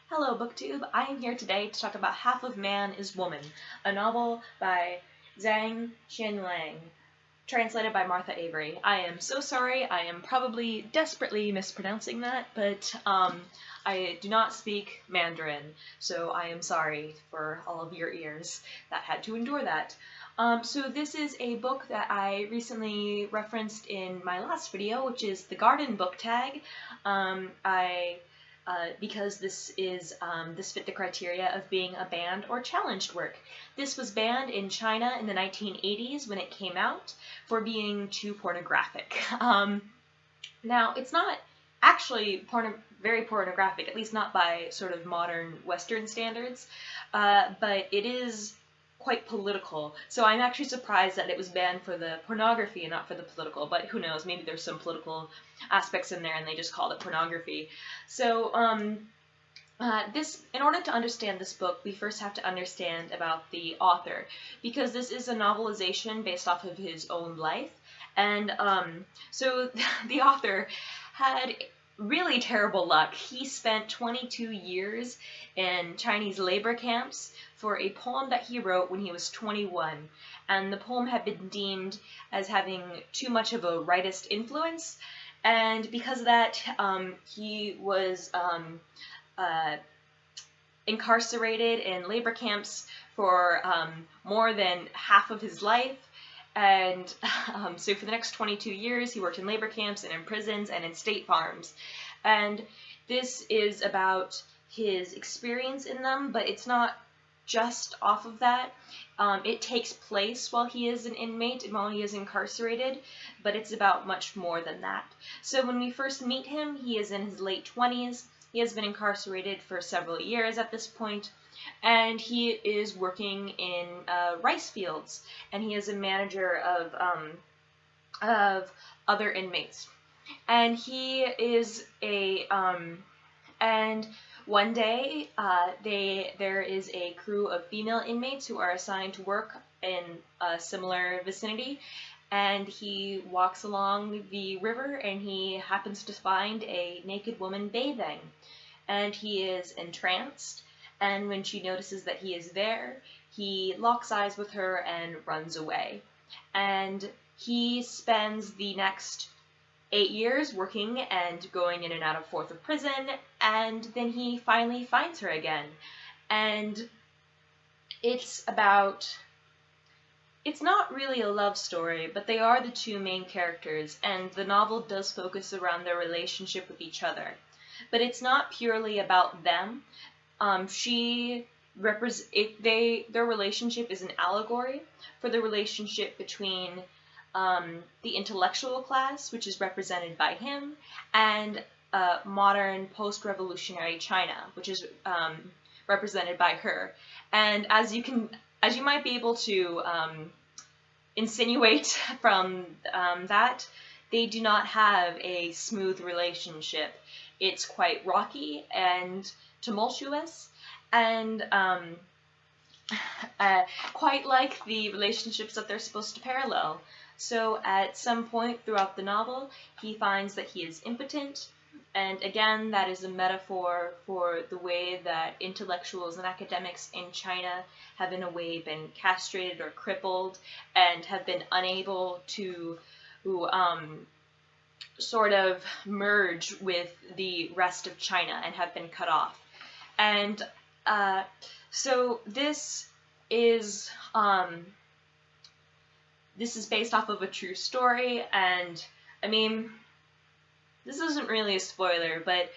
Hello, BookTube. I am here today to talk about Half of Man is Woman, a novel by Zhang Xianliang, translated by Martha Avery. I am so sorry. I am probably desperately mispronouncing that, but I do not speak Mandarin, so I am sorry for all of your ears that had to endure that. So this is a book that I recently referenced in my last video, which is the Garden Book Tag. Because this fit the criteria of being a banned or challenged work. This was banned in China in the 1980s when it came out for being too pornographic. Now, it's not actually very pornographic, at least not by sort of modern Western standards, but it is quite political. So I'm actually surprised that it was banned for the pornography and not for the political, but who knows, maybe there's some political aspects in there and they just called it pornography. So in order to understand this book, we first have to understand about the author, because this is a novelization based off of his own life, and so the author had really terrible luck. He spent 22 years in Chinese labor camps for a poem that he wrote when he was 21, and the poem had been deemed as having too much of a rightist influence, and because of that, he was incarcerated in labor camps for more than half of his life. And so for the next 22 years, he worked in labor camps and in prisons and in state farms. And this is about his experience in them, but it's not just off of that. It takes place while he is an inmate and while he is incarcerated, but it's about much more than that. So when we first meet him, he is in his late 20s. He has been incarcerated for several years at this point, and he is working in rice fields, and he is a manager of other inmates. And he is and one day there is a crew of female inmates who are assigned to work in a similar vicinity, and he walks along the river and he happens to find a naked woman bathing, and he is entranced, and when she notices that he is there, he locks eyes with her and runs away. And he spends the next 8 years working and going in and out of Fourth of prison, and then he finally finds her again. And it's not really a love story, but they are the two main characters, and the novel does focus around their relationship with each other. But it's not purely about them. Their relationship is an allegory for the relationship between the intellectual class, which is represented by him, and modern post-revolutionary China, which is represented by her. And as you might be able to insinuate from that, they do not have a smooth relationship. It's quite rocky and tumultuous, and quite like the relationships that they're supposed to parallel. So at some point throughout the novel, he finds that he is impotent, and again, that is a metaphor for the way that intellectuals and academics in China have in a way been castrated or crippled and have been unable to sort of merge with the rest of China and have been cut off. And so this is based off of a true story, and I mean, this isn't really a spoiler, but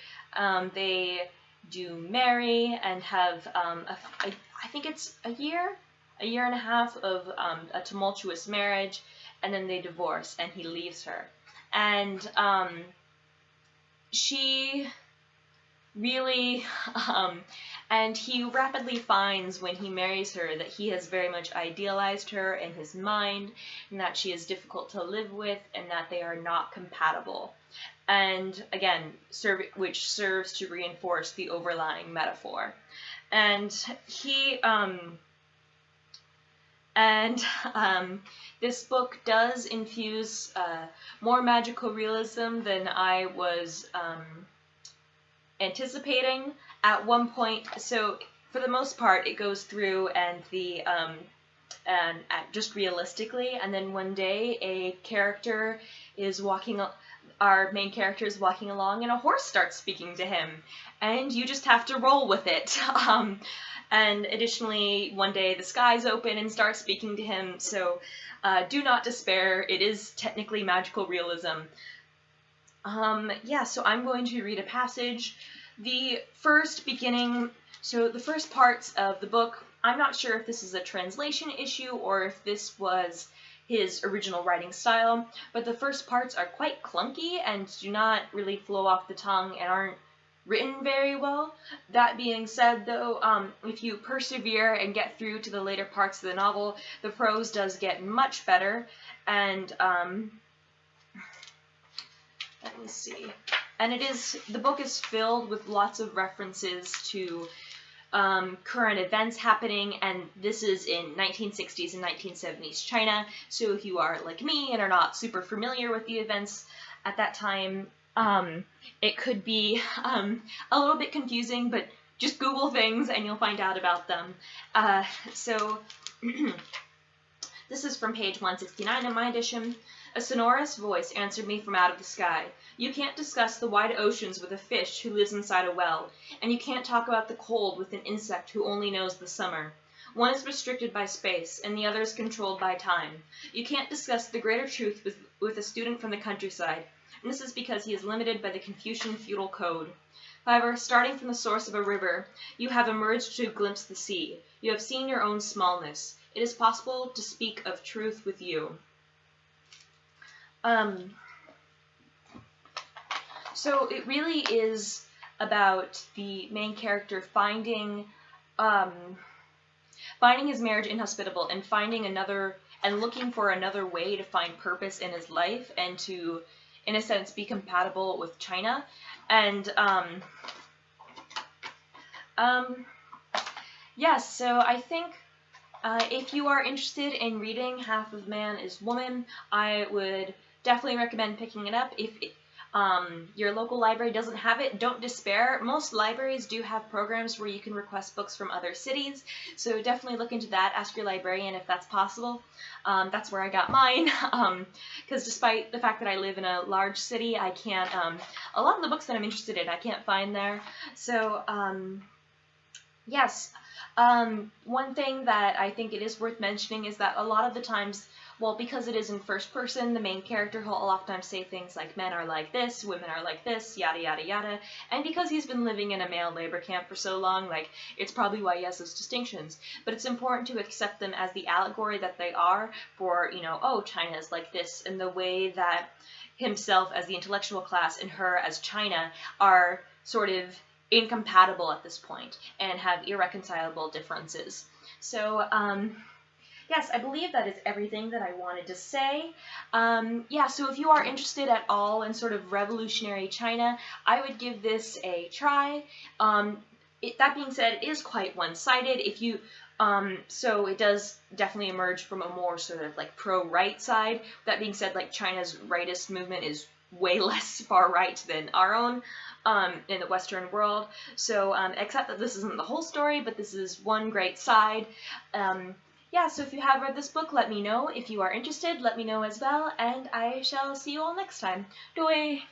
they do marry and have I think it's a year and a half of a tumultuous marriage, and then they divorce and he leaves her. And she really, and he rapidly finds when he marries her that he has very much idealized her in his mind, and that she is difficult to live with, and that they are not compatible. And again, which serves to reinforce the overlying metaphor. And this book does infuse more magical realism than I was anticipating at one point. So for the most part, it goes through and just realistically, and then one day our main character is walking along, and a horse starts speaking to him, and you just have to roll with it. And additionally, one day the skies open and start speaking to him, so do not despair. It is technically magical realism. So I'm going to read a passage. The first parts of the book, I'm not sure if this is a translation issue or if this was his original writing style, but the first parts are quite clunky and do not really flow off the tongue and aren't written very well. That being said, though, if you persevere and get through to the later parts of the novel, the prose does get much better, and let me see. And the book is filled with lots of references to current events happening, and this is in 1960s and 1970s China, so if you are like me and are not super familiar with the events at that time, it could be a little bit confusing, but just Google things and you'll find out about them. This is from page 169 in my edition. A sonorous voice answered me from out of the sky. You can't discuss the wide oceans with a fish who lives inside a well, and you can't talk about the cold with an insect who only knows the summer. One is restricted by space, and the other is controlled by time. You can't discuss the greater truth with a student from the countryside, and this is because he is limited by the Confucian feudal code. However, starting from the source of a river, you have emerged to glimpse the sea. You have seen your own smallness. It is possible to speak of truth with you. So it really is about the main character finding his marriage inhospitable and looking for another way to find purpose in his life and to, in a sense, be compatible with China. And so I think if you are interested in reading Half of Man is Woman, I would definitely recommend picking it up. If your local library doesn't have it, don't despair. Most libraries do have programs where you can request books from other cities, so definitely look into that. Ask your librarian if that's possible. That's where I got mine, because despite the fact that I live in a large city, I can't, a lot of the books that I'm interested in I can't find there. So, yes. One thing that I think it is worth mentioning is that a lot of the times, well, because it is in first person, the main character will oftentimes say things like men are like this, women are like this, yada yada yada, and because he's been living in a male labor camp for so long, it's probably why he has those distinctions. But it's important to accept them as the allegory that they are for, China is like this, and the way that himself as the intellectual class and her as China are sort of incompatible at this point and have irreconcilable differences. So, yes, I believe that is everything that I wanted to say. So if you are interested at all in sort of revolutionary China, I would give this a try. That being said, it is quite one-sided. So it does definitely emerge from a more sort of pro-right side. That being said, China's rightist movement is way less far right than our own in the Western world. So except that this isn't the whole story, but this is one great side. So if you have read this book, let me know. If you are interested, let me know as well, and I shall see you all next time. Doi!